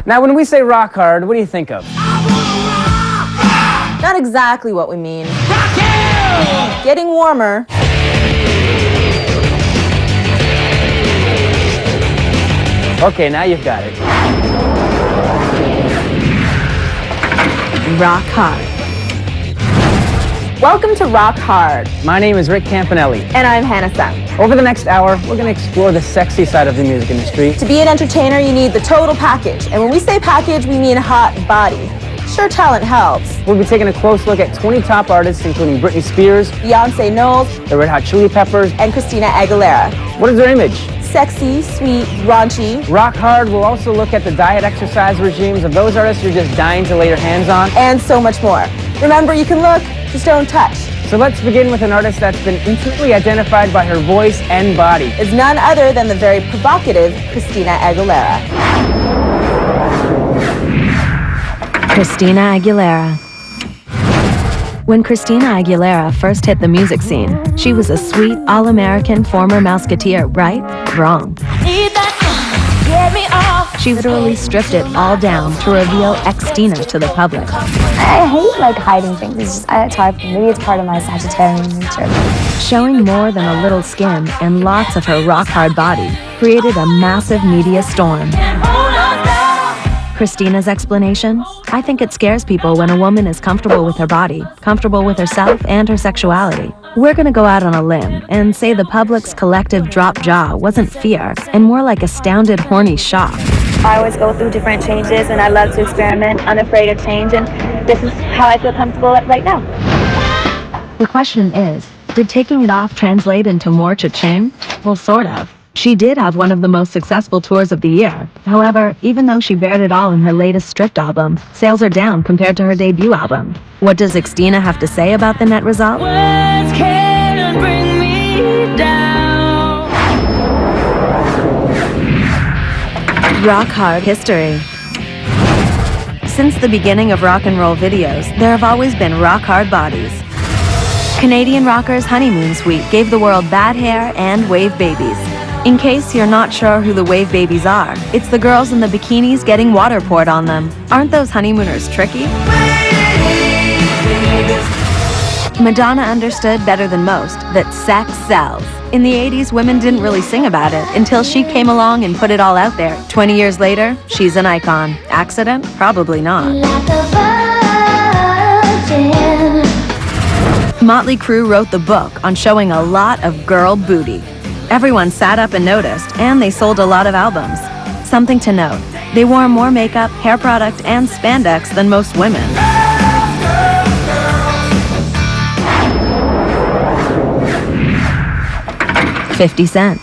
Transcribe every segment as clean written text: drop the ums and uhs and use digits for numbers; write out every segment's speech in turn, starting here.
Now, when we say rock hard, what do you think of? Not exactly what we mean. Getting warmer. Okay, now you've got it. Rock hard. Welcome to Rock Hard. My name is Rick Campanelli. And I'm Hannah Sung. Over the next hour, we're going to explore the sexy side of the music industry. To be an entertainer, you need the total package. And when we say package, we mean hot body. Sure, talent helps. We'll be taking a close look at 20 top artists, including Britney Spears, Beyonce Knowles, the Red Hot Chili Peppers, and Christina Aguilera. What is their image? Sexy, sweet, raunchy. Rock Hard will also look at the diet exercise regimes of those artists you're just dying to lay your hands on. And so much more. Remember, you can look, just don't touch. So let's begin with an artist that's been instantly identified by her voice and body. Is none other than the very provocative Christina Aguilera. Christina Aguilera. When Christina Aguilera first hit the music scene, she was a sweet, all-American former Mouseketeer, right? Wrong. She literally stripped it all down to reveal Xtina to the public. I hate hiding things. It's hard for me. Maybe it's part of my Sagittarian nature. Showing more than a little skin and lots of her rock-hard body created a massive media storm. Christina's explanation? I think it scares people when a woman is comfortable with her body, comfortable with herself and her sexuality. We're gonna go out on a limb and say the public's collective drop jaw wasn't fear, and more like astounded, horny shock. I always go through different changes, and I love to experiment, unafraid of change, and this is how I feel comfortable right now. The question is, did taking it off translate into more cha-ching? Well, sort of. She did have one of the most successful tours of the year. However, even though she bared it all in her latest Stripped album, sales are down compared to her debut album. What does Xtina have to say about the net result? Words can't bring me down. Rock hard history. Since the beginning of rock and roll videos, there have always been rock hard bodies. Canadian rockers' honeymoon suite gave the world Bad Hair and Wave Babies. In case you're not sure who the Wave Babies are, it's the girls in the bikinis getting water poured on them. Aren't those honeymooners tricky? Madonna understood better than most that sex sells. In the 80s, women didn't really sing about it until she came along and put it all out there. 20 years later, she's an icon. Accident? Probably not. Motley Crue wrote the book on showing a lot of girl booty. Everyone sat up and noticed, and they sold a lot of albums. Something to note, they wore more makeup, hair product, and spandex than most women. 50 Cent.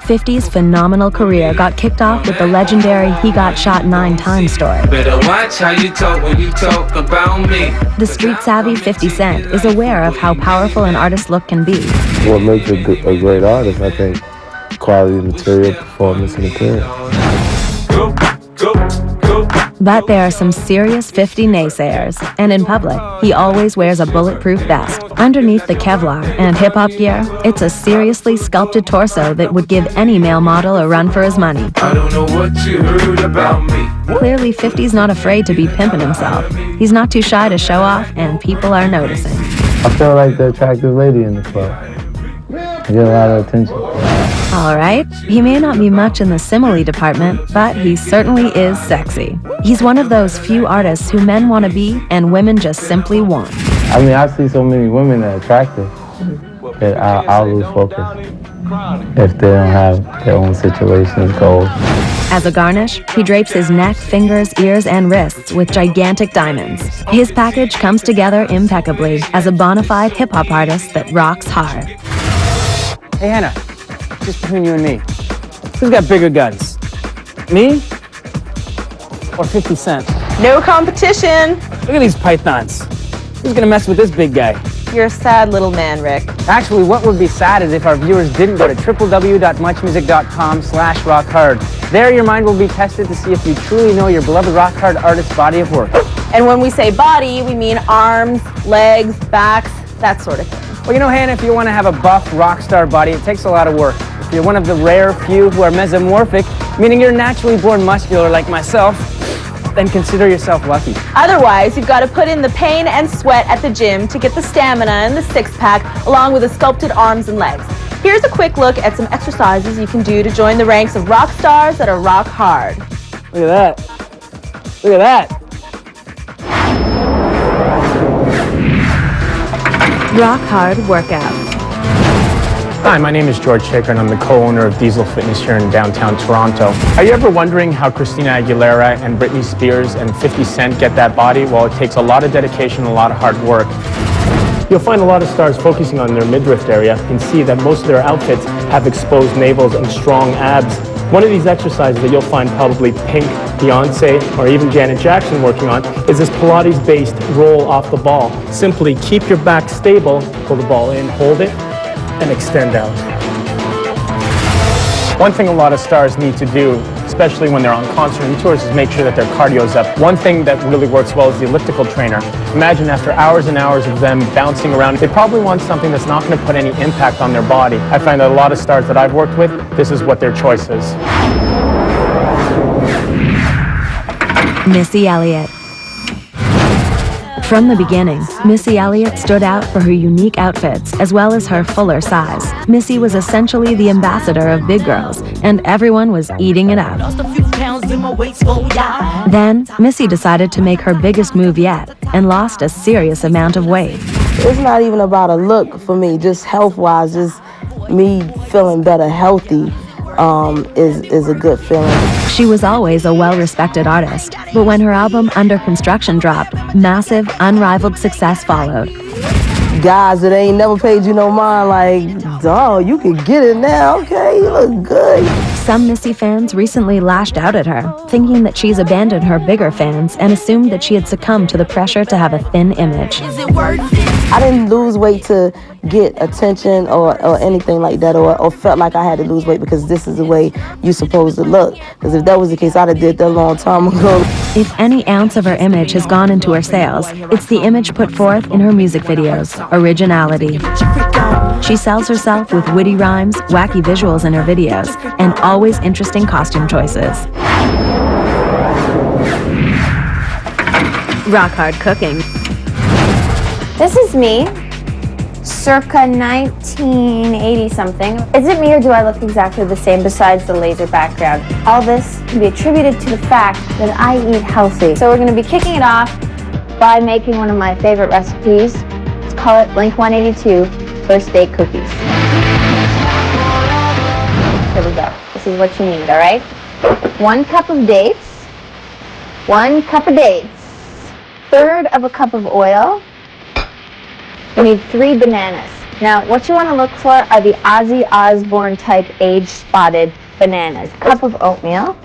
50's phenomenal career got kicked off with the legendary He Got Shot 9 Times story. Better watch how you talk when you talk about me. The street-savvy 50 Cent is aware of how powerful an artist's look can be. What makes a great artist, I think, quality of material, performance, and appearance. But there are some serious 50 naysayers, and in public, he always wears a bulletproof vest. Underneath the Kevlar and hip-hop gear, it's a seriously sculpted torso that would give any male model a run for his money. I don't know what you heard about me. Clearly, 50's not afraid to be pimping himself. He's not too shy to show off, and people are noticing. I feel like the attractive lady in the club. I get a lot of attention. All right, he may not be much in the simile department, but he certainly is sexy. He's one of those few artists who men want to be and women just simply want. I mean, I see so many women that are attractive that I'll lose focus if they don't have their own situations goals. As a garnish, he drapes his neck, fingers, ears, and wrists with gigantic diamonds. His package comes together impeccably as a bona fide hip-hop artist that rocks hard. Hey, Hannah, just between you and me, who's got bigger guns? Me or 50 Cent? No competition. Look at these pythons. Who's gonna mess with this big guy? You're a sad little man, Rick. Actually, what would be sad is if our viewers didn't go to www.muchmusic.com/rockhard. There, your mind will be tested to see if you truly know your beloved rock hard artist's body of work. And when we say body, we mean arms, legs, backs, that sort of thing. Well, you know, Hannah, if you want to have a buff rock star body, it takes a lot of work. If you're one of the rare few who are mesomorphic, meaning you're naturally born muscular like myself, then consider yourself lucky. Otherwise, you've got to put in the pain and sweat at the gym to get the stamina and the six-pack, along with the sculpted arms and legs. Here's a quick look at some exercises you can do to join the ranks of rock stars that are rock hard. Look at that. Look at that. Rock Hard Workout. Hi, my name is George Shaker and I'm the co-owner of Diesel Fitness here in downtown Toronto. Are you ever wondering how Christina Aguilera and Britney Spears and 50 Cent get that body? Well, it takes a lot of dedication and a lot of hard work. You'll find a lot of stars focusing on their midriff area and see that most of their outfits have exposed navels and strong abs. One of these exercises that you'll find probably Pink, Beyonce, or even Janet Jackson working on is this Pilates-based roll off the ball. Simply keep your back stable, pull the ball in, hold it, and extend out. One thing a lot of stars need to do, especially when they're on concert and tours, is make sure that their cardio's up. One thing that really works well is the elliptical trainer. Imagine after hours and hours of them bouncing around, they probably want something that's not going to put any impact on their body. I find that a lot of stars that I've worked with, this is what their choice is. Missy Elliott. From the beginning, Missy Elliott stood out for her unique outfits as well as her fuller size. Missy was essentially the ambassador of big girls, and everyone was eating it up. Then, Missy decided to make her biggest move yet and lost a serious amount of weight. It's not even about a look for me, just health-wise, just me feeling better, healthy. Is a good feeling. She was always a well-respected artist, but when her album Under Construction dropped, massive, unrivaled success followed. Guys that ain't never paid you no mind, like, dog, you can get it now, okay? You look good. Some Missy fans recently lashed out at her, thinking that she's abandoned her bigger fans and assumed that she had succumbed to the pressure to have a thin image. I didn't lose weight to get attention or anything like that, or felt like I had to lose weight because this is the way you're supposed to look. Because if that was the case, I'd have did that a long time ago. If any ounce of her image has gone into her sales, it's the image put forth in her music videos, originality. She sells herself with witty rhymes, wacky visuals in her videos, and always interesting costume choices. Rock Hard Cooking. This is me, circa 1980 something. Is it me or do I look exactly the same besides the laser background? All this can be attributed to the fact that I eat healthy. So we're gonna be kicking it off by making one of my favorite recipes. Let's call it Blink 182 First Date Cookies. Here we go. This is what you need, all right? 1 cup of dates, 1 cup of dates, 1/3 of a cup of oil. You need 3 bananas. Now, what you want to look for are the Ozzy Osbourne type age-spotted bananas. Cup of oatmeal.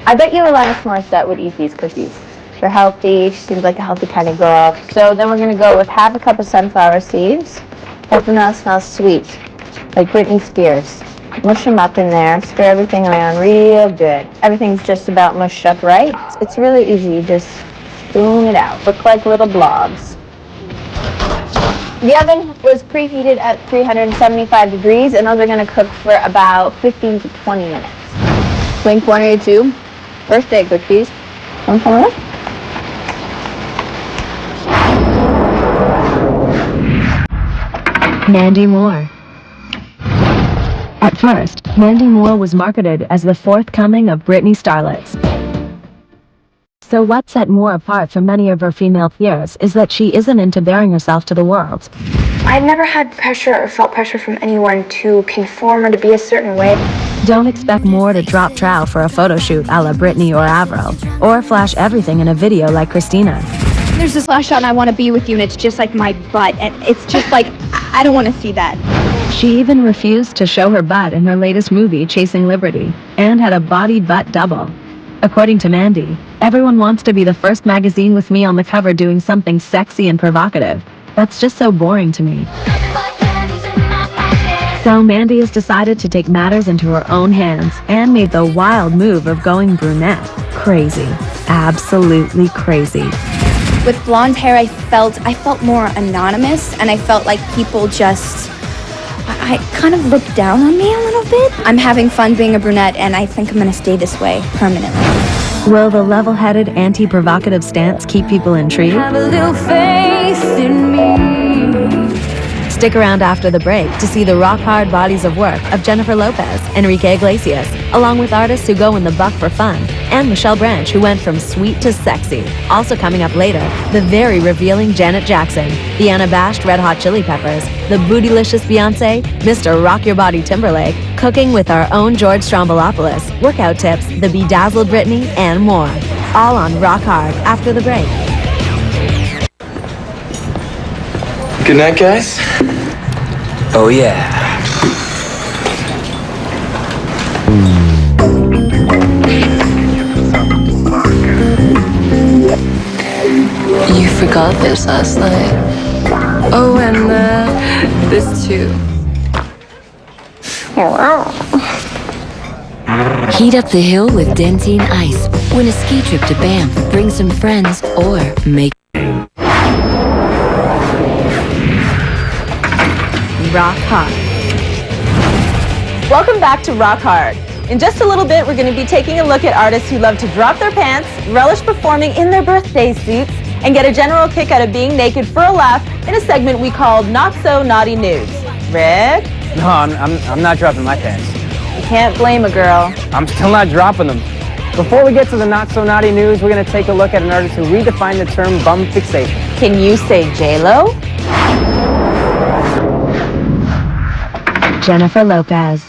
I bet you Alanis Morissette would eat these cookies. They're healthy. She seems like a healthy kind of girl. So then we're going to go with 1/2 cup of sunflower seeds. Oatmeal now smells sweet, like Britney Spears. Mush them up in there. Stir everything around real good. Everything's just about mushed up right. It's really easy. You just spoon it out. Look like little blobs. The oven was preheated at 375 degrees, and those are going to cook for about 15 to 20 minutes. Blink 182, First Date Cookies. One more. Mandy Moore. At first, Mandy Moore was marketed as the forthcoming of Britney starlets. So what set Moore apart from many of her female peers is that she isn't into baring herself to the world. I've never had pressure or felt pressure from anyone to conform or to be a certain way. Don't expect Moore to drop trow for a photo shoot a la Britney or Avril, or flash everything in a video like Christina. There's this flash shot and I want to be with you and it's just like my butt and it's just like, I don't want to see that. She even refused to show her butt in her latest movie, Chasing Liberty, and had a body-butt double. According to Mandy, everyone wants to be the first magazine with me on the cover doing something sexy and provocative. That's just so boring to me. So Mandy has decided to take matters into her own hands and made the wild move of going brunette. Crazy. Absolutely crazy. With blonde hair, I felt more anonymous and I felt like people just I kind of look down on me a little bit. I'm having fun being a brunette, and I think I'm going to stay this way permanently. Will the level-headed, anti-provocative stance keep people intrigued? Have a little faith in me. Stick around after the break to see the rock-hard bodies of work of Jennifer Lopez, Enrique Iglesias, along with artists who go in the buck for fun, and Michelle Branch, who went from sweet to sexy. Also coming up later, the very revealing Janet Jackson, the unabashed Red Hot Chili Peppers, the bootylicious Beyonce, Mr. Rock Your Body Timberlake, cooking with our own George Strombolopoulos, workout tips, the bedazzled Britney, and more. All on Rock Hard after the break. Good night, guys. Oh, yeah. You forgot this last night. Oh, and this too. Heat up the hill with Dentine Ice. Win a ski trip to Banff, bring some friends, or make Rock Hard. Welcome back to Rock Hard. In just a little bit, we're going to be taking a look at artists who love to drop their pants, relish performing in their birthday suits, and get a general kick out of being naked for a laugh in a segment we called Not So Naughty Nudes. Rick? No, I'm not dropping my pants. You can't blame a girl. I'm still not dropping them. Before we get to the not so naughty news, we're going to take a look at an artist who redefined the term bum fixation. Can you say J-Lo? Jennifer Lopez.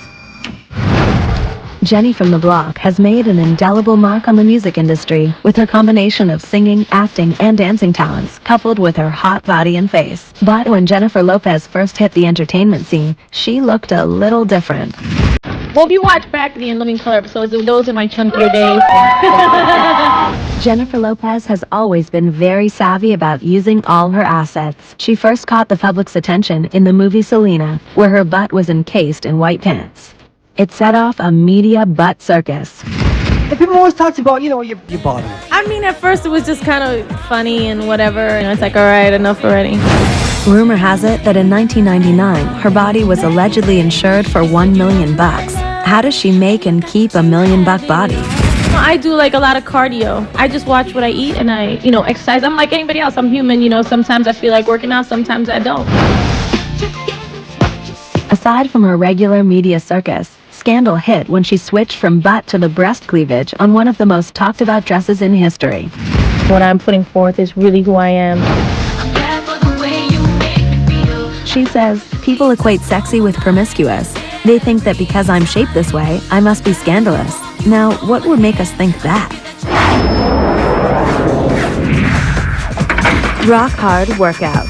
Jenny from the Block has made an indelible mark on the music industry with her combination of singing, acting, and dancing talents, coupled with her hot body and face. But when Jennifer Lopez first hit the entertainment scene, she looked a little different. Well, if you watch back the In Living Color episodes, those are my chunkier days. Jennifer Lopez has always been very savvy about using all her assets. She first caught the public's attention in the movie Selena, where her butt was encased in white pants. It set off a media butt circus. People always talk about, your bottom. I mean, at first it was just kind of funny and whatever, and it's like, all right, enough already. Rumor has it that in 1999, her body was allegedly insured for $1 million. How does she make and keep $1 million body? I do like a lot of cardio. I just watch what I eat and I, exercise. I'm like anybody else. I'm human, sometimes I feel like working out, sometimes I don't. Aside from her regular media circus, scandal hit when she switched from butt to the breast cleavage on one of the most talked about dresses in history. What I'm putting forth is really who I am. She says, people equate sexy with promiscuous. They think that because I'm shaped this way, I must be scandalous. Now, what would make us think that? Rock Hard Workout.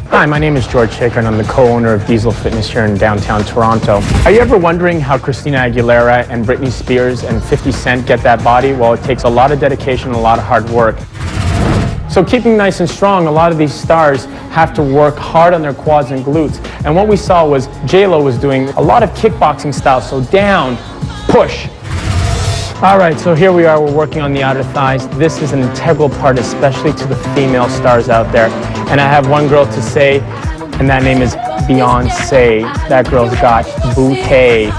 Hi, my name is George Shaker, and I'm the co-owner of Diesel Fitness here in downtown Toronto. Are you ever wondering how Christina Aguilera and Britney Spears and 50 Cent get that body? Well, it takes a lot of dedication and a lot of hard work. So keeping nice and strong, a lot of these stars have to work hard on their quads and glutes. And what we saw was J-Lo was doing a lot of kickboxing style, so down, push. All right, so here we are, we're working on the outer thighs. This is an integral part, especially to the female stars out there. And I have one girl to say, and that name is Beyonce. That girl's got bouquet.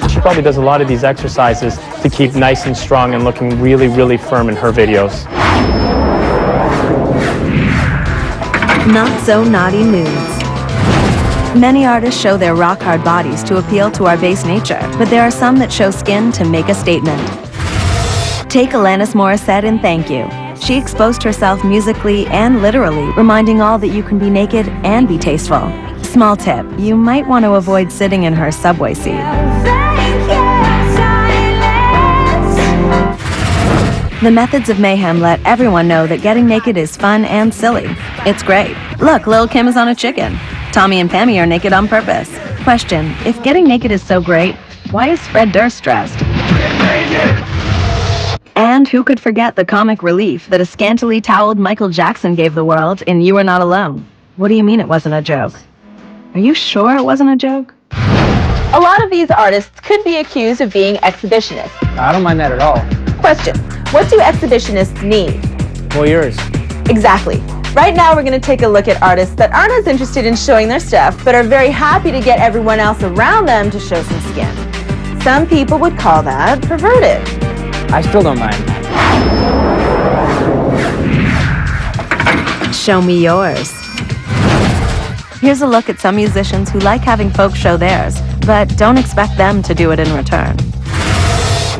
She probably does a lot of these exercises to keep nice and strong and looking really, really firm in her videos. Not so naughty nudes. Many artists show their rock-hard bodies to appeal to our base nature, but there are some that show skin to make a statement. Take Alanis Morissette in Thank You. She exposed herself musically and literally, reminding all that you can be naked and be tasteful. Small tip, you might want to avoid sitting in her subway seat. The Methods of Mayhem let everyone know that getting naked is fun and silly. It's great. Look, Lil' Kim is on a chicken. Tommy and Pammy are naked on purpose. Question, if getting naked is so great, why is Fred Durst dressed? And who could forget the comic relief that a scantily toweled Michael Jackson gave the world in You Are Not Alone? What do you mean it wasn't a joke? Are you sure it wasn't a joke? A lot of these artists could be accused of being exhibitionists. I don't mind that at all. Question, what do exhibitionists need? Voyeurs. Exactly. Right now, we're going to take a look at artists that aren't as interested in showing their stuff, but are very happy to get everyone else around them to show some skin. Some people would call that perverted. I still don't mind. Show me yours. Here's a look at some musicians who like having folks show theirs, but don't expect them to do it in return.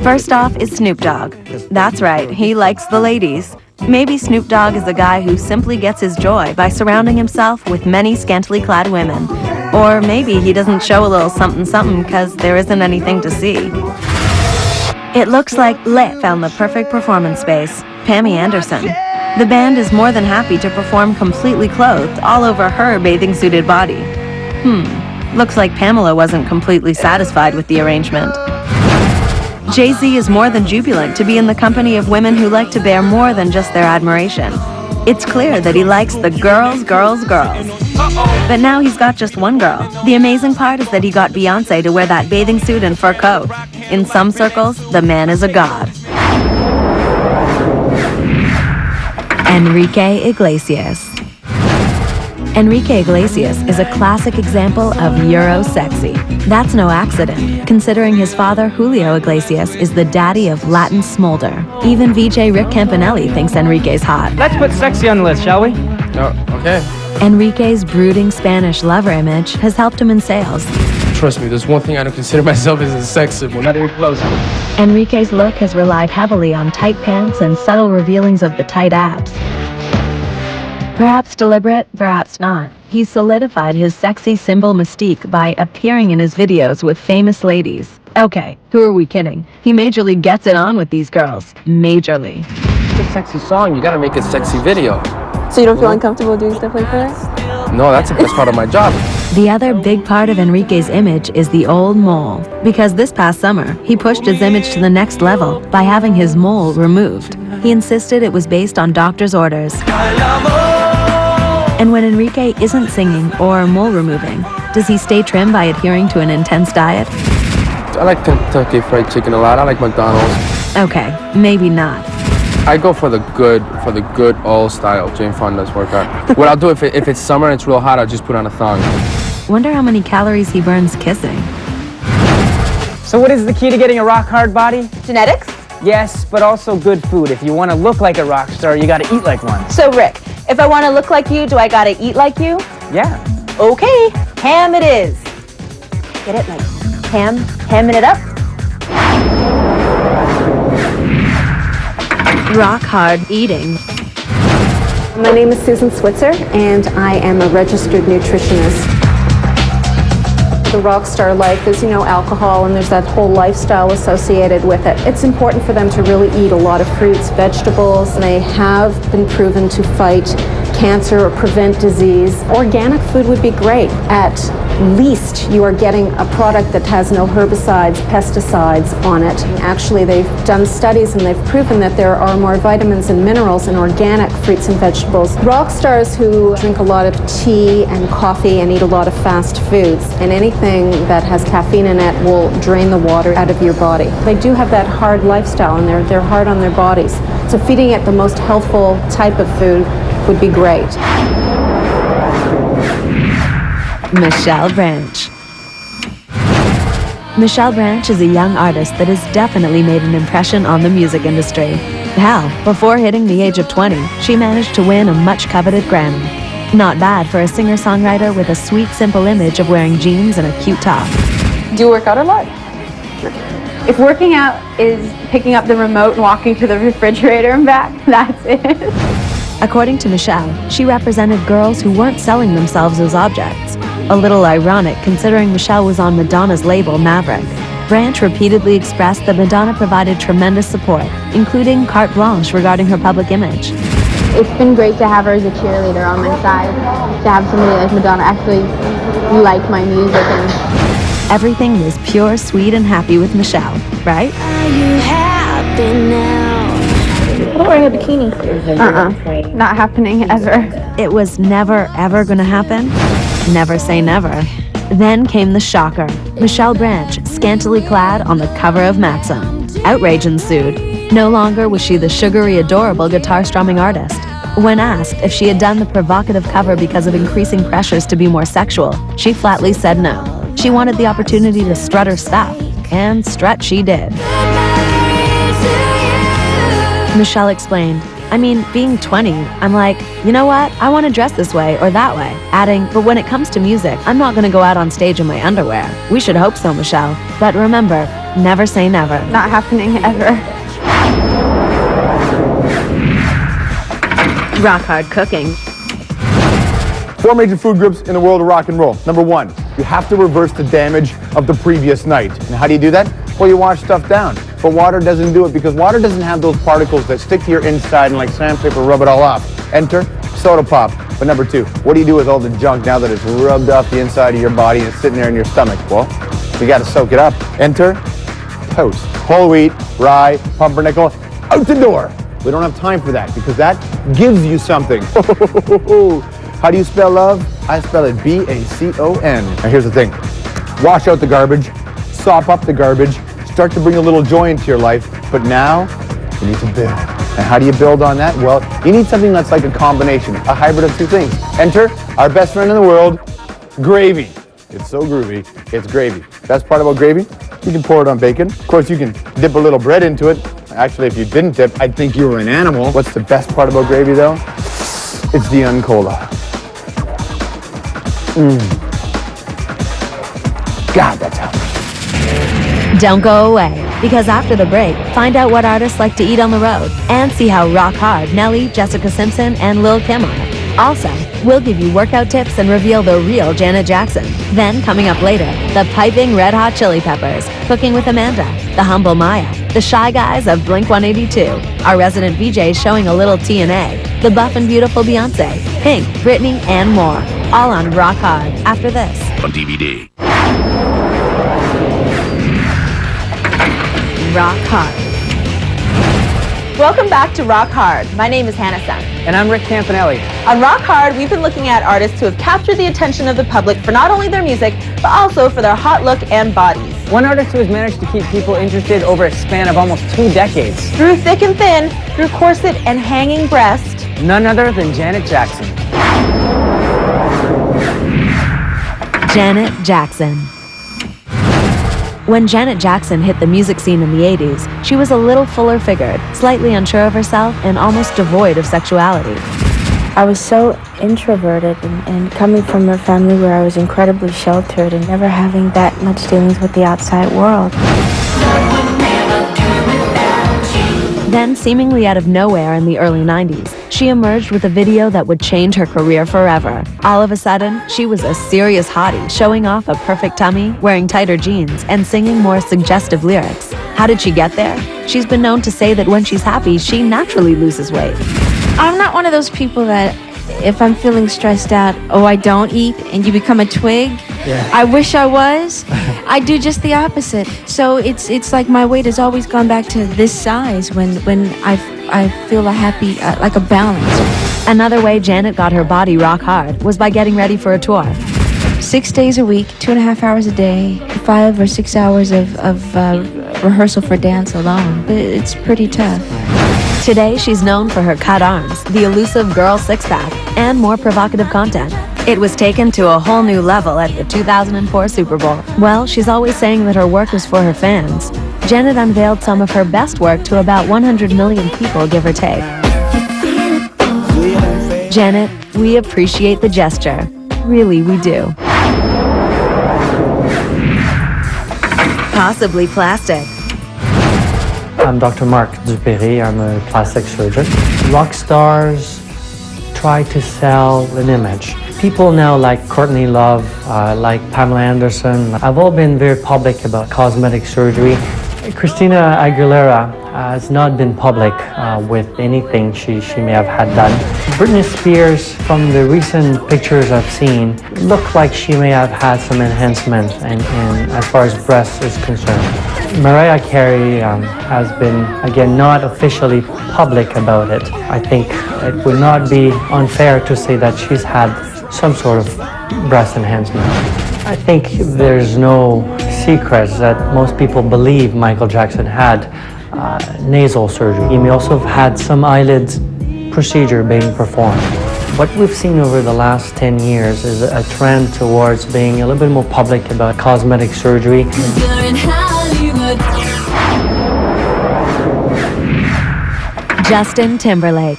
First off is Snoop Dogg. That's right, he likes the ladies. Maybe Snoop Dogg is a guy who simply gets his joy by surrounding himself with many scantily clad women. Or maybe he doesn't show a little something because there isn't anything to see. It looks like Lit found the perfect performance space, Pammy Anderson. The band is more than happy to perform completely clothed all over her bathing-suited body. Looks like Pamela wasn't completely satisfied with the arrangement. Jay-Z is more than jubilant to be in the company of women who like to bear more than just their admiration. It's clear that he likes the girls. But now he's got just one girl. The amazing part is that he got Beyonce to wear that bathing suit and fur coat. In some circles, the man is a god. Enrique Iglesias. Enrique Iglesias is a classic example of Euro sexy. That's no accident, considering his father, Julio Iglesias, is the daddy of Latin smolder. Even VJ Rick Campanelli thinks Enrique's hot. Let's put sexy on the list, shall we? Oh, okay. Enrique's brooding Spanish lover image has helped him in sales. Trust me, there's one thing I don't consider myself as a sex symbol. Not even close. Enrique's look has relied heavily on tight pants and subtle revealings of the tight abs. Perhaps deliberate, perhaps not. He's solidified his sexy symbol mystique by appearing in his videos with famous ladies. Okay, who are we kidding? He majorly gets it on with these girls. Majorly. It's a sexy song, you gotta make a sexy video. So you don't feel uncomfortable doing stuff like that? No, that's the best part of my job. The other big part of Enrique's image is the old mole. Because this past summer, he pushed his image to the next level by having his mole removed. He insisted it was based on doctor's orders. And when Enrique isn't singing or mole removing, does he stay trim by adhering to an intense diet? I like Kentucky Fried Chicken a lot. I like McDonald's. Okay, maybe not. I go for the good old style Jane Fonda's workout. What I'll do if it's summer and it's real hot, I'll just put on a thong. Wonder how many calories he burns kissing. So what is the key to getting a rock hard body? Genetics? Yes, but also good food. If you want to look like a rock star, you gotta eat like one. So Rick, if I want to look like you, do I gotta eat like you? Yeah. Okay, ham it is. Get it? Like hamming it up? Rock hard eating. My name is Susan Switzer, and I am a registered nutritionist. The rock star life is, alcohol, and there's that whole lifestyle associated with it. It's important for them to really eat a lot of fruits, vegetables. They have been proven to fight cancer or prevent disease. Organic food would be great. At least you are getting a product that has no herbicides, pesticides on it. Actually, they've done studies and they've proven that there are more vitamins and minerals in organic fruits and vegetables. Rock stars who drink a lot of tea and coffee and eat a lot of fast foods, and anything that has caffeine in it will drain the water out of your body. They do have that hard lifestyle, and they're hard on their bodies. So feeding it the most healthful type of food would be great. Michelle Branch. Michelle Branch is a young artist that has definitely made an impression on the music industry. Hell, before hitting the age of 20, she managed to win a much-coveted Grammy. Not bad for a singer-songwriter with a sweet, simple image of wearing jeans and a cute top. Do you work out a lot? If working out is picking up the remote and walking to the refrigerator and back, that's it. According to Michelle, she represented girls who weren't selling themselves as objects. A little ironic considering Michelle was on Madonna's label Maverick. Branch repeatedly expressed that Madonna provided tremendous support, including carte blanche regarding her public image. It's been great to have her as a cheerleader on my side, to have somebody like Madonna actually like my music. And everything was pure, sweet, and happy with Michelle, right? Are you happy now? What about wearing a bikini? Not happening ever. It was never, ever gonna happen. Never say never. Then came the shocker. Michelle Branch, scantily clad on the cover of Maxim. Outrage ensued. No longer was she the sugary, adorable guitar-strumming artist. When asked if she had done the provocative cover because of increasing pressures to be more sexual, she flatly said no. She wanted the opportunity to strut her stuff, and strut she did. Michelle explained, I mean, being 20, I'm like, you know what? I want to dress this way or that way. Adding, but when it comes to music, I'm not going to go out on stage in my underwear. We should hope so, Michelle. But remember, never say never. Not happening ever. Rock hard cooking. 4 major food groups in the world of rock and roll. Number 1, you have to reverse the damage of the previous night. And how do you do that? Well, you wash stuff down. But water doesn't do it because water doesn't have those particles that stick to your inside and like sandpaper rub it all off. Enter soda pop. But number 2, what do you do with all the junk now that it's rubbed off the inside of your body and it's sitting there in your stomach? Well, you got to soak it up. Enter toast. Whole wheat, rye, pumpernickel, out the door. We don't have time for that because that gives you something. How do you spell love? I spell it B-A-C-O-N. Now here's the thing. Wash out the garbage, sop up the garbage, start to bring a little joy into your life, but now you need to build. And how do you build on that? Well, you need something that's like a combination, a hybrid of 2 things. Enter our best friend in the world, gravy. It's so groovy, it's gravy. Best part about gravy? You can pour it on bacon. Of course, you can dip a little bread into it. Actually, if you didn't dip, I'd think you were an animal. What's the best part about gravy, though? It's the uncola. God, that's healthy. Don't go away, because after the break, find out what artists like to eat on the road and see how rock hard Nelly, Jessica Simpson, and Lil Kim are. Also, we'll give you workout tips and reveal the real Janet Jackson. Then, coming up later, the piping Red Hot Chili Peppers, Cooking with Amanda, the humble Maya, the Shy Guys of Blink-182, our resident VJ showing a little TNA, the buff and beautiful Beyonce, Pink, Britney, and more. All on Rock Hard after this. On DVD. Rock Hard. Welcome back to Rock Hard. My name is Hannah Sun. And I'm Rick Campanelli. On Rock Hard, we've been looking at artists who have captured the attention of the public for not only their music, but also for their hot look and bodies. One artist who has managed to keep people interested over a span of almost 2 decades. Through thick and thin, through corset and hanging breast. None other than Janet Jackson. Janet Jackson. When Janet Jackson hit the music scene in the 80s, she was a little fuller figured, slightly unsure of herself, and almost devoid of sexuality. I was so introverted and coming from a family where I was incredibly sheltered and never having that much dealings with the outside world. Then, seemingly out of nowhere in the early 90s, she emerged with a video that would change her career forever. All of a sudden, she was a serious hottie, showing off a perfect tummy, wearing tighter jeans, and singing more suggestive lyrics. How did she get there? She's been known to say that when she's happy, she naturally loses weight. I'm not one of those people that if I'm feeling stressed out, I don't eat and you become a twig. Yeah. I wish I was. I do just the opposite. So it's like my weight has always gone back to this size when I feel a happy, like a balance. Another way Janet got her body rock hard was by getting ready for a tour. 6 days a week, 2.5 hours a day, 5 or 6 hours of rehearsal for dance alone. It's pretty tough. Today, she's known for her cut arms, the elusive girl six-pack, and more provocative content. It was taken to a whole new level at the 2004 Super Bowl. Well, she's always saying that her work was for her fans. Janet unveiled some of her best work to about 100 million people, give or take. Janet, we appreciate the gesture. Really, we do. Possibly plastic. I'm Dr. Marc Dupéry. I'm a plastic surgeon. Rock stars try to sell an image. People now like Courtney Love, like Pamela Anderson, have all been very public about cosmetic surgery. Christina Aguilera has not been public with anything she may have had done. Britney Spears, from the recent pictures I've seen, looked like she may have had some enhancement in as far as breasts is concerned. Mariah Carey has been, again, not officially public about it. I think it would not be unfair to say that she's had some sort of breast enhancement. I think there's no secret that most people believe Michael Jackson had nasal surgery. He may also have had some eyelid procedure being performed. What we've seen over the last 10 years is a trend towards being a little bit more public about cosmetic surgery. Justin Timberlake.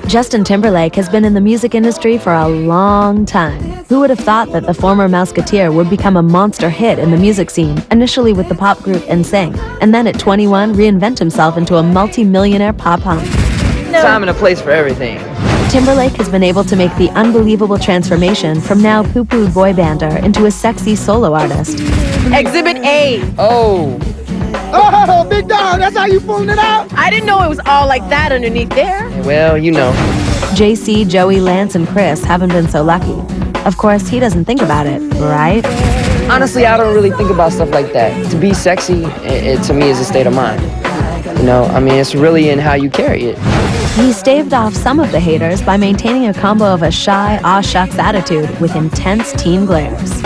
Justin Timberlake has been in the music industry for a long time. Who would have thought that the former Mouseketeer would become a monster hit in the music scene, initially with the pop group NSYNC, and then at 21 reinvent himself into a multi-millionaire pop hunk? Time and a place for everything. Timberlake has been able to make the unbelievable transformation from now poo-poo boy bander into a sexy solo artist. Exhibit A. Oh. Oh, big dog, that's how you pulling it out? I didn't know it was all like that underneath there. Well, you know. JC, Joey, Lance, and Chris haven't been so lucky. Of course, he doesn't think about it, right? Honestly, I don't really think about stuff like that. To be sexy, it to me is a state of mind. You know, I mean, it's really in how you carry it. He staved off some of the haters by maintaining a combo of a shy, aw-shucks attitude with intense teen glares.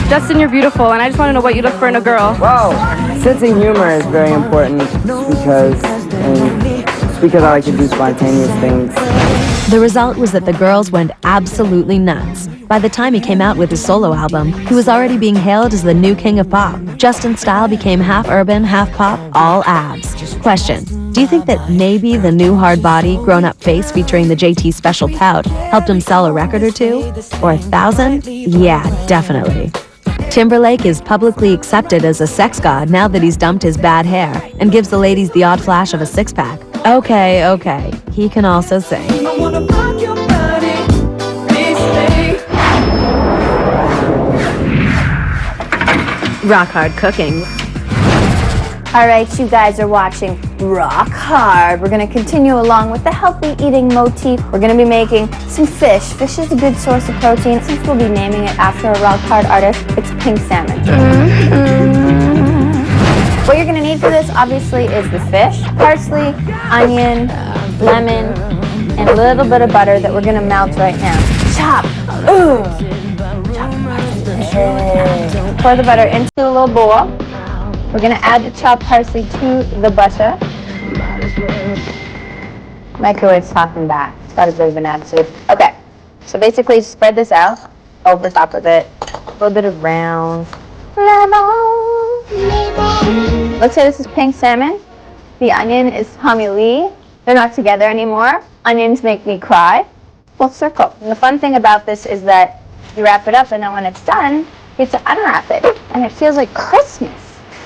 Justin, you're beautiful, and I just want to know what you look for in a girl. Wow. Sense of humor is very important because I like to do spontaneous things. The result was that the girls went absolutely nuts. By the time he came out with his solo album, he was already being hailed as the new king of pop. Justin's style became half urban, half pop, all abs. Question: do you think that maybe the new hard body, grown-up face featuring the JT Special Pout helped him sell a record or two? Or 1,000? Yeah, definitely. Timberlake is publicly accepted as a sex god now that he's dumped his bad hair and gives the ladies the odd flash of a six-pack. Okay, he can also sing. Rock Hard Cooking. All right, you guys are watching Rock Hard. We're going to continue along with the healthy eating motif. We're going to be making some fish. Fish is a good source of protein. Since we'll be naming it after a Rock Hard artist, it's pink salmon. What you're going to need for this, obviously, is the fish, parsley, onion, lemon, and a little bit of butter that we're going to melt right now. Chop. Ooh. Chop. Pour the butter into a little bowl. We're going to add the chopped parsley to the butter. Microwave softened back. It's got a bit of an attitude. Okay, so basically spread this out over the top of it. A little bit of brown. Let's say this is pink salmon. The onion is Tommy Lee. They're not together anymore. Onions make me cry. Full circle. And the fun thing about this is that you wrap it up and then when it's done, you get to unwrap it. And it feels like Christmas.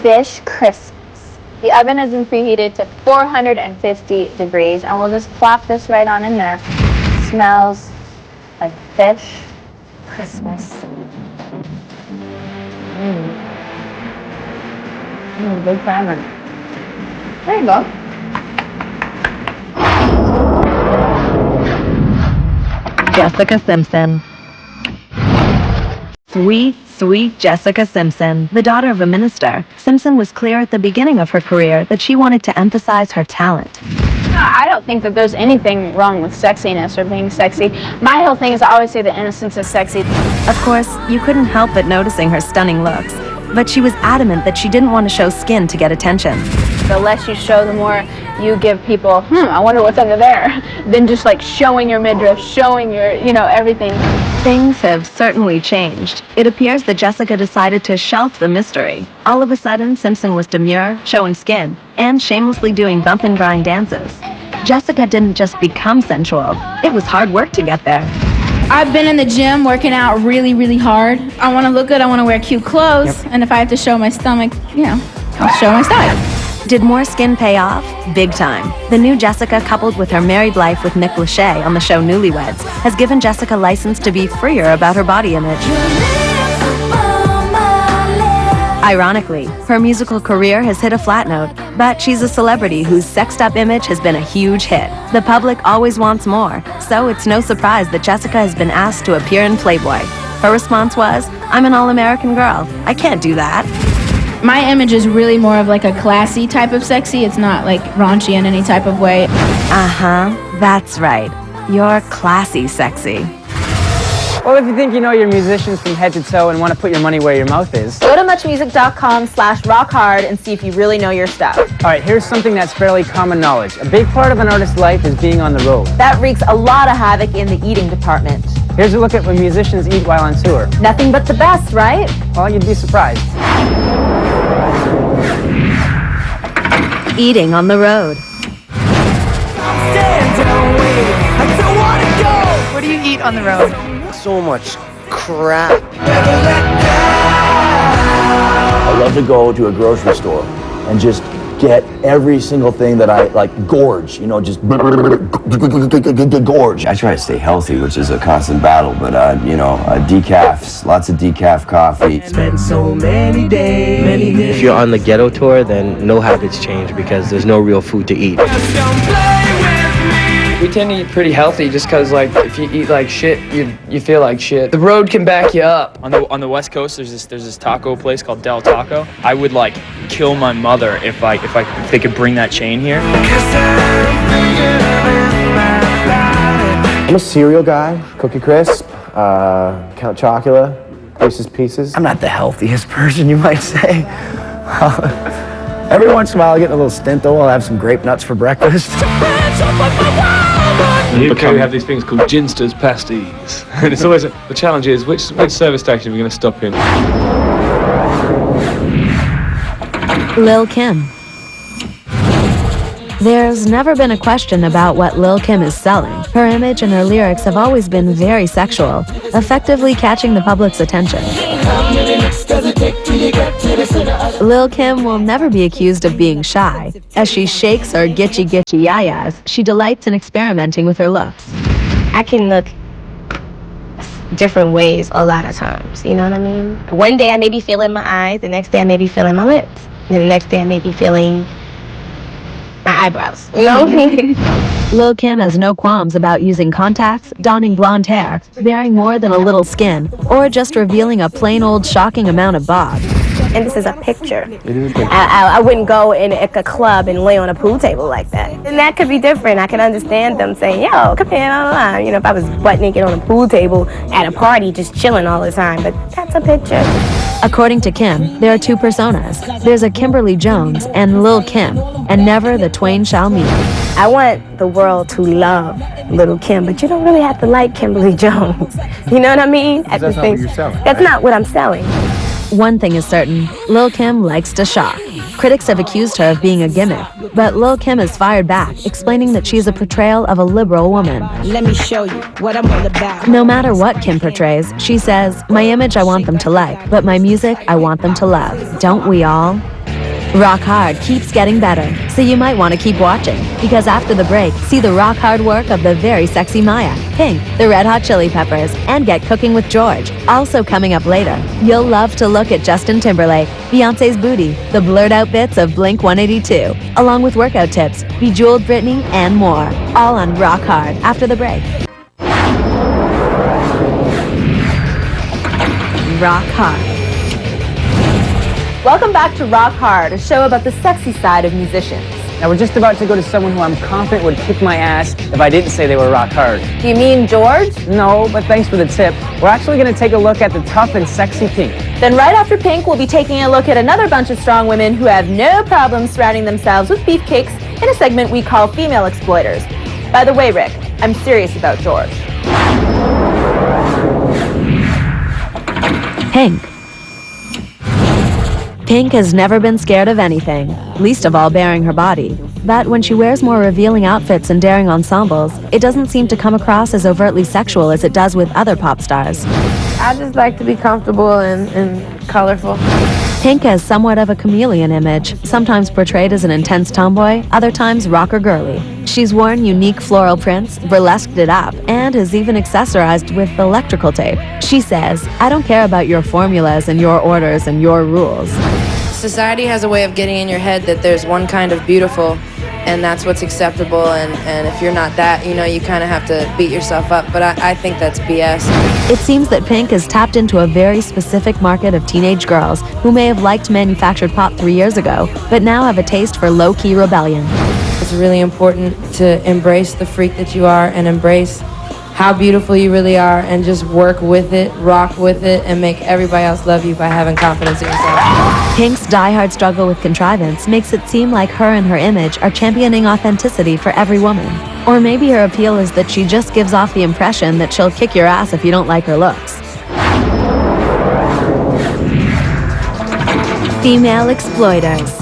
Fish Christmas. The oven has been preheated to 450 degrees and we'll just plop this right on in there. It smells like fish Christmas. Big salmon. There you go. Jessica Simpson. Sweet Jessica Simpson, the daughter of a minister. Simpson was clear at the beginning of her career that she wanted to emphasize her talent. I don't think that there's anything wrong with sexiness or being sexy. My whole thing is I always say the innocence is sexy. Of course, you couldn't help but noticing her stunning looks, but she was adamant that she didn't want to show skin to get attention. The less you show, the more you give people, I wonder what's under there, than just like showing your midriff, showing your, everything. Things have certainly changed. It appears that Jessica decided to shelf the mystery. All of a sudden, Simpson was demure, showing skin, and shamelessly doing bump and grind dances. Jessica didn't just become sensual. It was hard work to get there. I've been in the gym working out really hard. I want to look good, I want to wear cute clothes, and if I have to show my stomach, I'll show my stomach. Did more skin pay off? Big time. The new Jessica, coupled with her married life with Nick Lachey on the show Newlyweds, has given Jessica license to be freer about her body image. Ironically, her musical career has hit a flat note, but she's a celebrity whose sexed-up image has been a huge hit. The public always wants more, so it's no surprise that Jessica has been asked to appear in Playboy. Her response was, "I'm an all-American girl. I can't do that." My image is really more of like a classy type of sexy. It's not like raunchy in any type of way. That's right. You're classy sexy. Well, if you think you know your musicians from head to toe and want to put your money where your mouth is. Go to muchmusic.com/rockhard and see if you really know your stuff. All right, here's something that's fairly common knowledge. A big part of an artist's life is being on the road. That wreaks a lot of havoc in the eating department. Here's a look at what musicians eat while on tour. Nothing but the best, right? Well, you'd be surprised. Eating on the road. What do you eat on the road? So much crap. I love to go to a grocery store and just get every single thing that I like, gorge, you know, just gorge. I try to stay healthy, which is a constant battle, but you know, decafs, lots of decaf coffee. Spend so many days. If you're on the ghetto tour, then no habits change because there's no real food to eat. We tend to eat pretty healthy just because, like, if you eat like shit, you feel like shit. The road can back you up. On the West Coast, there's this taco place called Del Taco. I would like kill my mother if they could bring that chain here. I'm a cereal guy. Cookie Crisp, Count Chocula, Reese's Pieces. I'm not the healthiest person, you might say. Every once in a while I get a little stint though. I'll have some grape nuts for breakfast. In the UK we have these things called Ginsters pasties. And it's always the challenge is which service station are we going to stop in? Lil' Kim. There's never been a question about what Lil' Kim is selling. Her image and her lyrics have always been very sexual, effectively catching the public's attention. Lil' Kim will never be accused of being shy. As she shakes her gitchy yayas, she delights in experimenting with her looks. I can look different ways a lot of times, you know what I mean? One day I may be feeling my eyes, the next day I may be feeling my lips, and the next day I may be feeling my eyebrows, you know? Lil' Kim has no qualms about using contacts, donning blonde hair, bearing more than a little skin, or just revealing a plain old shocking amount of bob. And this is a picture. It is a picture. I wouldn't go in a club and lay on a pool table like that. And that could be different. I can understand them saying, yo, come here, blah, blah, blah. You know, if I was butt naked on a pool table at a party just chilling all the time, but that's a picture. According to Kim, there are two personas. There's a Kimberly Jones and Lil' Kim, and never the twain shall meet. I want the world to love Lil' Kim, but you don't really have to like Kimberly Jones. You know what I mean? That's not what you're selling. That's not what I'm selling. One thing is certain, Lil' Kim likes to shock. Critics have accused her of being a gimmick, but Lil' Kim has fired back, explaining that she's a portrayal of a liberal woman. Let me show you what I'm all about. No matter what Kim portrays, she says, my image I want them to like, but my music I want them to love. Don't we all? Rock Hard keeps getting better, so you might want to keep watching, because after the break, see the rock hard work of the very sexy Maya, Pink, the Red Hot Chili Peppers, and get cooking with George. Also coming up later, you'll love to look at Justin Timberlake, Beyonce's booty, the blurred out bits of Blink-182, along with workout tips, Bejeweled Britney, and more. All on Rock Hard after the break. Rock Hard. Welcome back to Rock Hard, a show about the sexy side of musicians. Now we're just about to go to someone who I'm confident would kick my ass if I didn't say they were rock hard. Do you mean George? No, but thanks for the tip. We're actually going to take a look at the tough and sexy Pink. Then right after Pink, we'll be taking a look at another bunch of strong women who have no problem surrounding themselves with beefcakes in a segment we call Female Exploiters. By the way, Rick, I'm serious about George. Pink. Pink has never been scared of anything, least of all bearing her body. But when she wears more revealing outfits and daring ensembles, it doesn't seem to come across as overtly sexual as it does with other pop stars. I just like to be comfortable and colorful. Pink has somewhat of a chameleon image, sometimes portrayed as an intense tomboy, other times rocker girly. She's worn unique floral prints, burlesqued it up, and is even accessorized with electrical tape. She says, I don't care about your formulas and your orders and your rules. Society has a way of getting in your head that there's one kind of beautiful and that's what's acceptable, and if you're not that, you know, you kind of have to beat yourself up, but I think that's BS. It seems that Pink has tapped into a very specific market of teenage girls who may have liked manufactured pop 3 years ago, but now have a taste for low-key rebellion. It's really important to embrace the freak that you are and embrace how beautiful you really are and just work with it, rock with it, and make everybody else love you by having confidence in yourself. Pink's diehard struggle with contrivance makes it seem like her and her image are championing authenticity for every woman. Or maybe her appeal is that she just gives off the impression that she'll kick your ass if you don't like her looks. Female exploiters.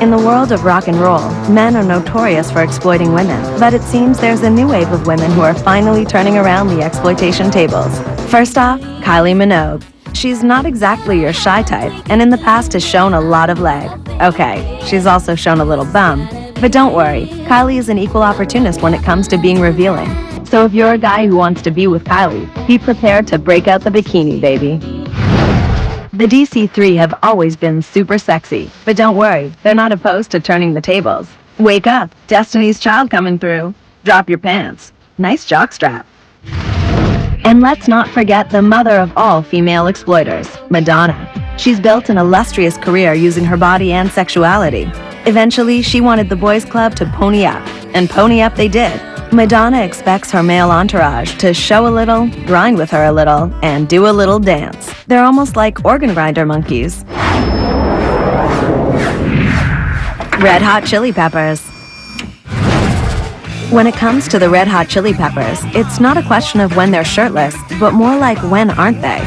In the world of rock and roll, men are notorious for exploiting women, but it seems there's a new wave of women who are finally turning around the exploitation tables. First off, Kylie Minogue. She's not exactly your shy type, and in the past has shown a lot of leg. Okay, she's also shown a little bum. But don't worry, Kylie is an equal opportunist when it comes to being revealing. So if you're a guy who wants to be with Kylie, be prepared to break out the bikini, baby. The DC3 have always been super sexy, but don't worry, they're not opposed to turning the tables. Wake up, Destiny's Child coming through. Drop your pants. Nice jockstrap. And let's not forget the mother of all female exploiters, Madonna. She's built an illustrious career using her body and sexuality. Eventually, she wanted the boys' club to pony up, and pony up they did. Madonna expects her male entourage to show a little, grind with her a little, and do a little dance. They're almost like organ grinder monkeys. Red Hot Chili Peppers. When it comes to the Red Hot Chili Peppers, it's not a question of when they're shirtless, but more like when aren't they?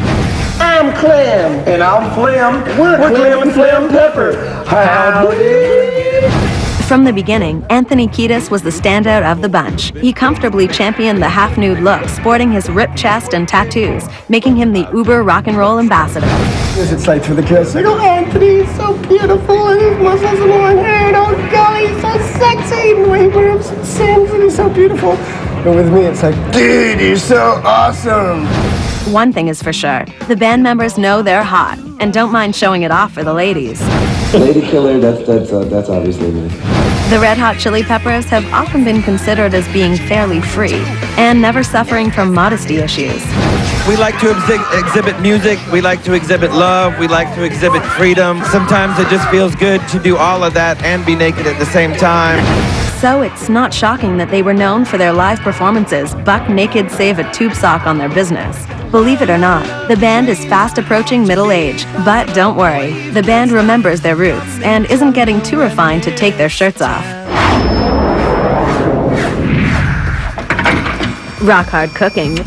I'm Clem. And I'm Flim. We're Clem and Flim Pepper. Howdy. From the beginning, Anthony Kiedis was the standout of the bunch. He comfortably championed the half-nude look, sporting his ripped chest and tattoos, making him the uber rock and roll ambassador. It's exciting for the kids. Like, oh, Anthony, he's so beautiful, and his muscles and long hair, and oh, golly, he's so sexy, and the way he wears and sings, and he's so beautiful. But with me, it's like, dude, you're so awesome. One thing is for sure, the band members know they're hot, and don't mind showing it off for the ladies. Lady Killer, that's obviously me. The Red Hot Chili Peppers have often been considered as being fairly free, and never suffering from modesty issues. We like to exhibit music, we like to exhibit love, we like to exhibit freedom. Sometimes it just feels good to do all of that and be naked at the same time. So it's not shocking that they were known for their live performances, buck naked save a tube sock on their business. Believe it or not, the band is fast approaching middle age, but don't worry, the band remembers their roots and isn't getting too refined to take their shirts off. Rock hard cooking.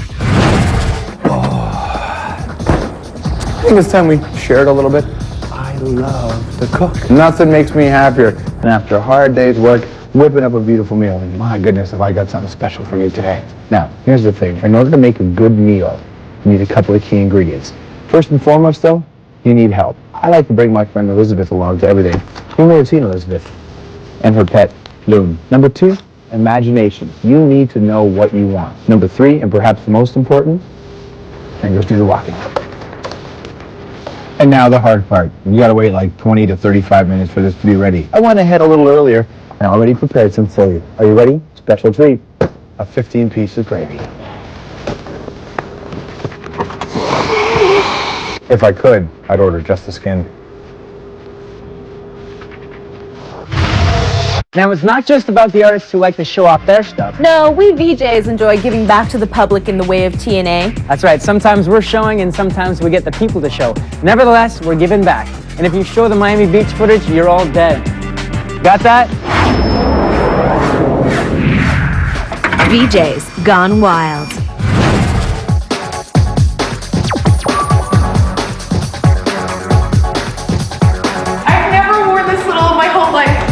I think it's time we shared a little bit. I love to cook. Nothing makes me happier than after a hard day's work, whipping up a beautiful meal. And my goodness, have I got something special for you today. Now, here's the thing. In order to make a good meal, you need a couple of key ingredients. First and foremost, though, you need help. I like to bring my friend Elizabeth along to everything. You may have seen Elizabeth and her pet, Loon. Number 2, imagination. You need to know what you want. Number 3, and perhaps the most important, fingers do the walking. And now the hard part. You gotta wait like 20 to 35 minutes for this to be ready. I went ahead a little earlier and already prepared some for you. Are you ready? Special treat. A 15 pieces gravy. If I could, I'd order just the skin. Now, it's not just about the artists who like to show off their stuff. No, we VJs enjoy giving back to the public in the way of TNA. That's right. Sometimes we're showing and sometimes we get the people to show. Nevertheless, we're giving back. And if you show the Miami Beach footage, you're all dead. Got that? VJs Gone Wild. I've never worn this little in my whole life.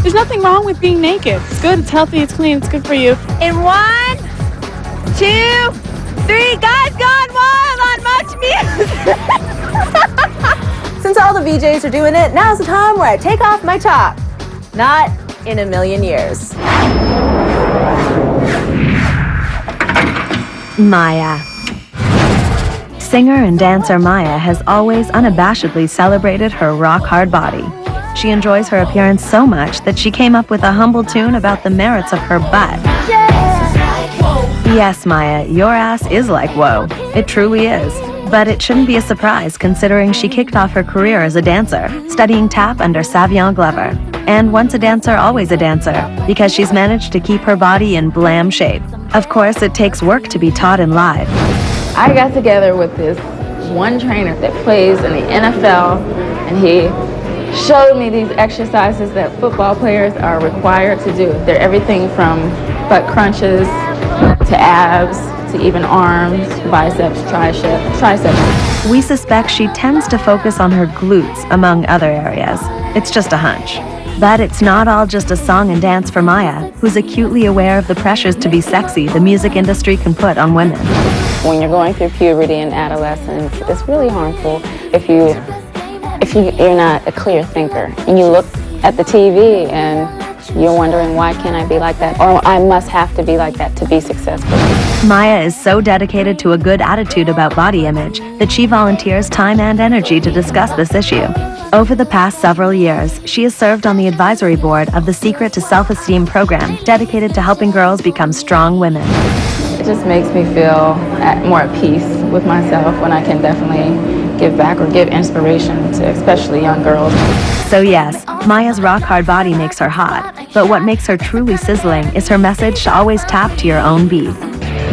There's nothing wrong with being naked. It's good, it's healthy, it's clean, it's good for you. In 1, 2, 3, guys gone wild on Much Music. Since all the VJs are doing it, now's the time where I take off my top. Not in a million years. Maya. Singer and dancer Maya has always unabashedly celebrated her rock-hard body. She enjoys her appearance so much that she came up with a humble tune about the merits of her butt. Yes, Maya, your ass is like whoa. It truly is. But it shouldn't be a surprise considering she kicked off her career as a dancer, studying tap under Savion Glover. And once a dancer, always a dancer, because she's managed to keep her body in blam shape. Of course, it takes work to be taught in live. I got together with this one trainer that plays in the NFL, and he showed me these exercises that football players are required to do. They're everything from butt crunches to abs to even arms, biceps, triceps. We suspect she tends to focus on her glutes, among other areas. It's just a hunch. But it's not all just a song and dance for Maya, who's acutely aware of the pressures to be sexy the music industry can put on women. When you're going through puberty and adolescence, it's really harmful if you're not a clear thinker and you look at the TV and you're wondering, why can't I be like that? Or I must have to be like that to be successful. Maya is so dedicated to a good attitude about body image that she volunteers time and energy to discuss this issue. Over the past several years, she has served on the advisory board of the Secret to Self-Esteem program, dedicated to helping girls become strong women. It just makes me feel more at peace with myself when I can definitely give back or give inspiration to especially young girls. So yes, Maya's rock-hard body makes her hot, but what makes her truly sizzling is her message to always tap to your own beat.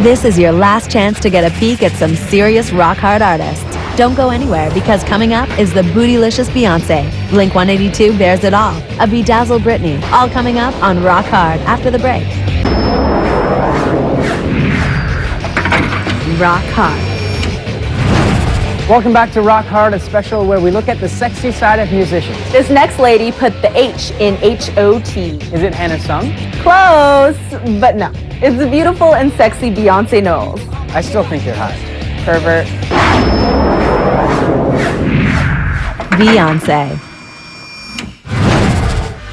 This is your last chance to get a peek at some serious rock-hard artists. Don't go anywhere, because coming up is the bootylicious Beyonce. Blink-182 bears it all. A bedazzled Britney, all coming up on Rock Hard after the break. Rock Hard. Welcome back to Rock Hard, a special where we look at the sexy side of musicians. This next lady put the H in H-O-T. Is it Hannah Sung? Close, but no. It's the beautiful and sexy Beyonce Knowles. I still think you're hot. Pervert. Beyonce.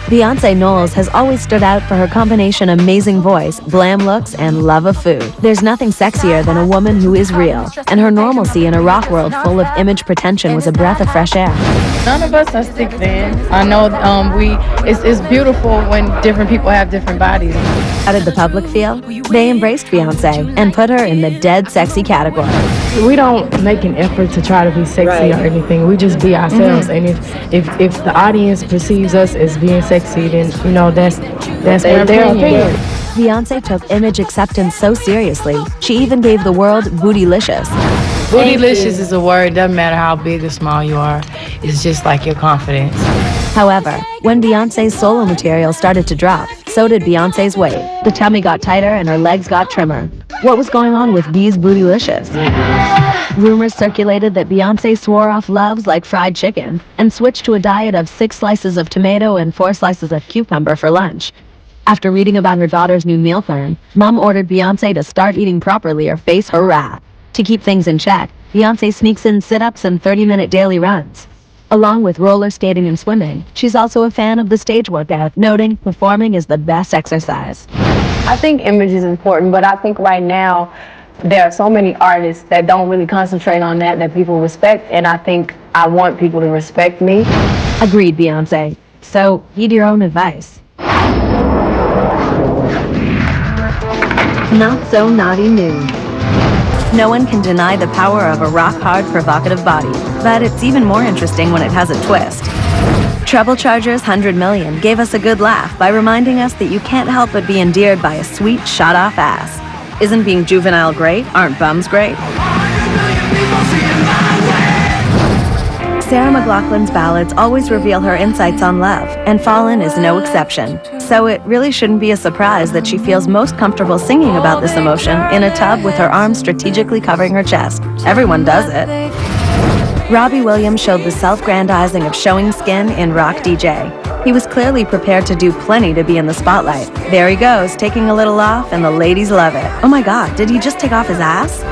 Beyonce Knowles has always stood out for her combination amazing voice, glam looks, and love of food. There's nothing sexier than a woman who is real, and her normalcy in a rock world full of image pretension was a breath of fresh air. None of us are stick fans. I know it's beautiful when different people have different bodies. How did the public feel? They embraced Beyonce and put her in the dead sexy category. We don't make an effort to try to be sexy or anything. We just be ourselves. And if the audience perceives us as being sexy, then that's their opinion. Beyonce took image acceptance so seriously, she even gave the world bootylicious. Bootylicious is a word. Doesn't matter how big or small you are. It's just like your confidence. However, when Beyonce's solo material started to drop, so did Beyonce's weight. The tummy got tighter and her legs got trimmer. What was going on with B's bootylicious? Rumors circulated that Beyonce swore off loves like fried chicken and switched to a diet of 6 slices of tomato and 4 slices of cucumber for lunch. After reading about her daughter's new meal plan, Mom ordered Beyonce to start eating properly or face her wrath. To keep things in check, Beyonce sneaks in sit-ups and 30-minute daily runs. Along with roller skating and swimming, she's also a fan of the stage workout, noting performing is the best exercise. I think image is important, but I think right now there are so many artists that don't really concentrate on that people respect, and I think I want people to respect me. Agreed, Beyonce. So, heed your own advice. Not so naughty news. No one can deny the power of a rock-hard, provocative body, but it's even more interesting when it has a twist. Treble Chargers 100 Million gave us a good laugh by reminding us that you can't help but be endeared by a sweet, shot-off ass. Isn't being juvenile great? Aren't bums great? Sarah McLachlan's ballads always reveal her insights on love, and Fallen is no exception. So it really shouldn't be a surprise that she feels most comfortable singing about this emotion in a tub with her arms strategically covering her chest. Everyone does it. Robbie Williams showed the self-grandizing of showing skin in Rock DJ. He was clearly prepared to do plenty to be in the spotlight. There he goes, taking a little off, and the ladies love it. Oh my God, did he just take off his ass?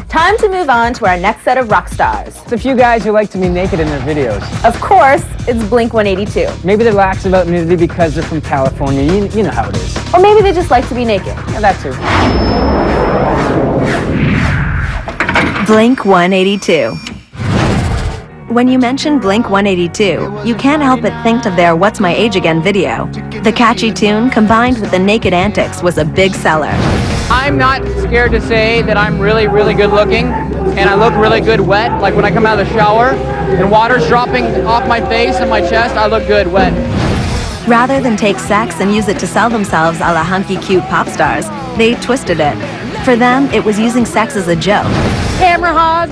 Time to move on to our next set of rock stars. It's a few guys who like to be naked in their videos. Of course, it's Blink-182. Maybe they're lax about nudity because they're from California. You know how it is. Or maybe they just like to be naked. Yeah, that too. Blink-182. When you mention Blink-182, you can't help but think of their What's My Age Again video. The catchy tune, combined with the naked antics, was a big seller. I'm not scared to say that I'm really, really good looking and I look really good wet. Like when I come out of the shower and water's dropping off my face and my chest, I look good wet. Rather than take sex and use it to sell themselves a la hunky cute pop stars, they twisted it. For them, it was using sex as a joke. Camera hog,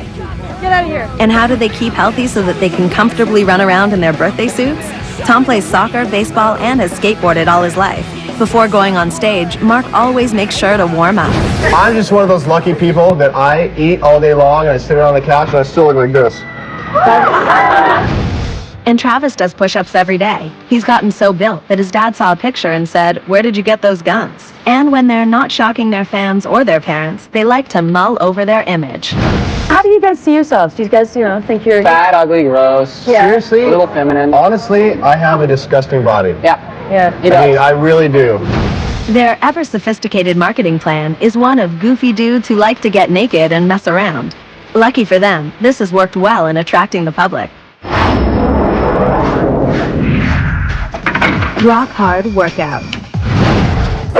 get out of here. And how do they keep healthy so that they can comfortably run around in their birthday suits? Tom plays soccer, baseball, and has skateboarded all his life. Before going on stage, Mark always makes sure to warm up. I'm just one of those lucky people that I eat all day long and I sit around on the couch and I still look like this. And Travis does push-ups every day. He's gotten so built that his dad saw a picture and said, "Where did you get those guns?" And when they're not shocking their fans or their parents, they like to mull over their image. How do you guys see yourselves? Do you guys, think you're Fat, ugly, gross. Yeah. Seriously? A little feminine. Honestly, I have a disgusting body. Yeah. I mean, I really do. Their ever-sophisticated marketing plan is one of goofy dudes who like to get naked and mess around. Lucky for them, this has worked well in attracting the public. Rock Hard Workout.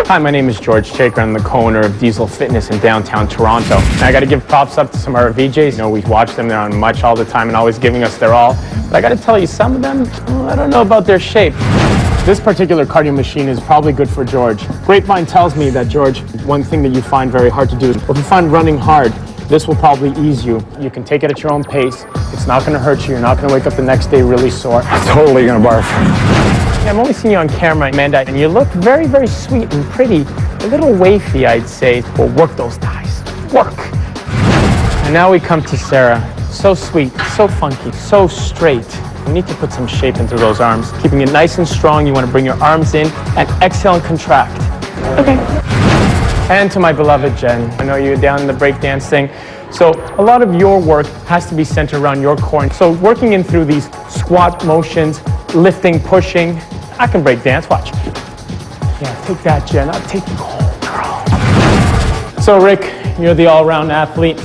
Hi, my name is George Chaker. I'm the co-owner of Diesel Fitness in downtown Toronto. And I got to give props up to some of our VJs. We watch them. They're on Much all the time and always giving us their all. But I got to tell you, some of them, I don't know about their shape. This particular cardio machine is probably good for George. Grapevine tells me that, George, one thing that you find very hard to do is if you find running hard, this will probably ease you. You can take it at your own pace. It's not going to hurt you. You're not going to wake up the next day really sore. I'm totally gonna barf. I'm only seeing you on camera, Amanda, and you look very, very sweet and pretty. A little wafy, I'd say. Well, work those thighs. Work. And now we come to Sarah. So sweet, so funky, so straight. You need to put some shape into those arms. Keeping it nice and strong, you want to bring your arms in and exhale and contract. Okay. And to my beloved Jen, I know you're down in the breakdance thing. So a lot of your work has to be centered around your core. So working in through these squat motions, lifting, pushing, I can break dance, watch. Yeah, take that, Jen, I'll take you home, girl. So Rick, you're the all-around athlete.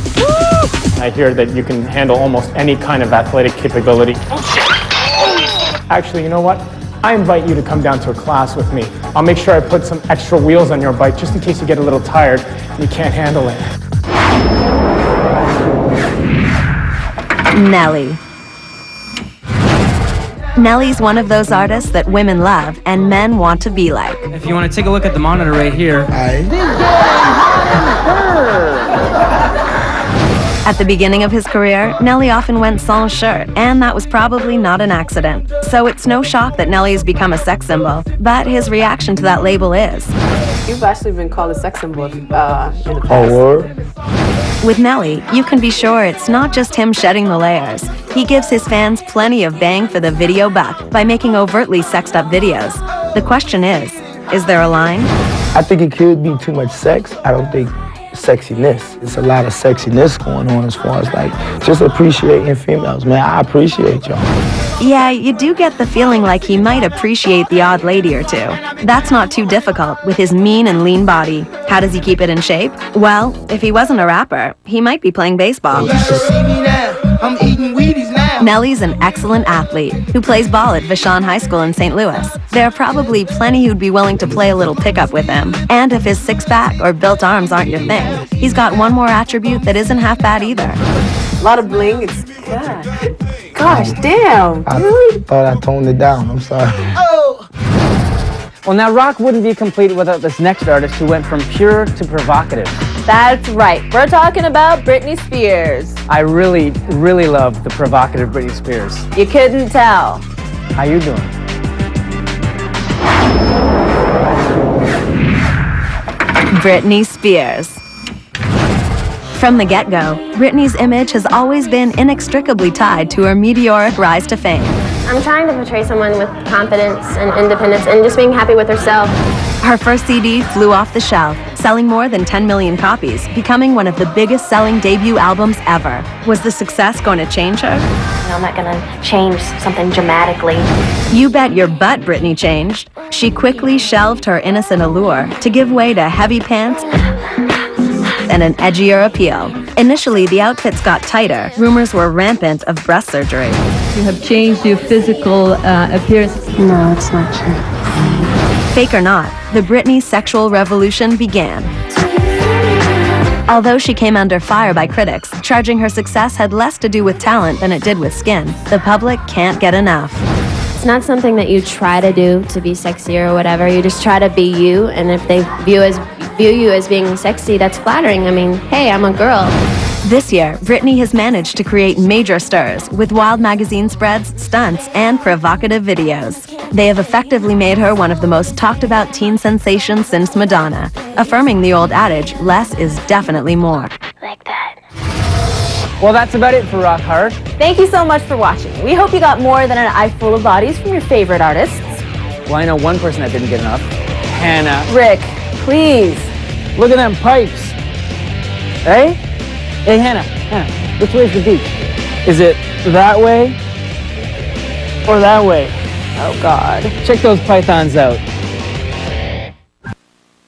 I hear that you can handle almost any kind of athletic capability. Actually, you know what? I invite you to come down to a class with me. I'll make sure I put some extra wheels on your bike just in case you get a little tired and you can't handle it. Nelly. Nelly's one of those artists that women love and men want to be like. If you want to take a look at the monitor right here. At the beginning of his career, Nelly often went sans shirt, and that was probably not an accident. So it's no shock that Nelly has become a sex symbol, but his reaction to that label is. You've actually been called a sex symbol in the past. Oh, word? With Nelly, you can be sure it's not just him shedding the layers. He gives his fans plenty of bang for the video buck by making overtly sexed up videos. The question is there a line? I think it could be too much sex. I don't think sexiness. It's a lot of sexiness going on as far as like just appreciating females. Man, I appreciate y'all. Yeah, you do get the feeling like he might appreciate the odd lady or two. That's not too difficult with his mean and lean body. How does he keep it in shape? Well, if he wasn't a rapper, he might be playing baseball. I'm eating Wheaties now. Nelly's an excellent athlete who plays ball at Vashon High School in St. Louis. There are probably plenty who'd be willing to play a little pickup with him. And if his six-pack or built arms aren't your thing, he's got one more attribute that isn't half bad either. A lot of bling. It's gosh, damn. I thought I toned it down. I'm sorry. Well, now rock wouldn't be complete without this next artist who went from pure to provocative. That's right. We're talking about Britney Spears. I really, really love the provocative Britney Spears. You couldn't tell. How you doing? Britney Spears. From the get-go, Britney's image has always been inextricably tied to her meteoric rise to fame. I'm trying to portray someone with confidence and independence and just being happy with herself. Her first CD flew off the shelf, selling more than 10 million copies, becoming one of the biggest selling debut albums ever. Was the success going to change her? I'm not going to change something dramatically. You bet your butt Britney changed. She quickly shelved her innocent allure to give way to heavy pants and an edgier appeal. Initially, the outfits got tighter. Rumors were rampant of breast surgery. You have changed your physical appearance. No, it's not true. Fake or not, the Britney sexual revolution began. Although she came under fire by critics, charging her success had less to do with talent than it did with skin, the public can't get enough. It's not something that you try to do to be sexy or whatever. You just try to be you, and if they view you as being sexy, that's flattering. I mean, hey, I'm a girl. This year, Britney has managed to create major stirs with wild magazine spreads, stunts, and provocative videos. They have effectively made her one of the most talked about teen sensations since Madonna, affirming the old adage, less is definitely more. Well, that's about it for Rock Hard. Thank you so much for watching. We hope you got more than an eye full of bodies from your favorite artists. Well, I know one person that didn't get enough. Hannah. Rick, please. Look at them pipes. Hey? Hey, Hannah, which way is the beach? Is it that way or that way? Oh, God. Check those pythons out.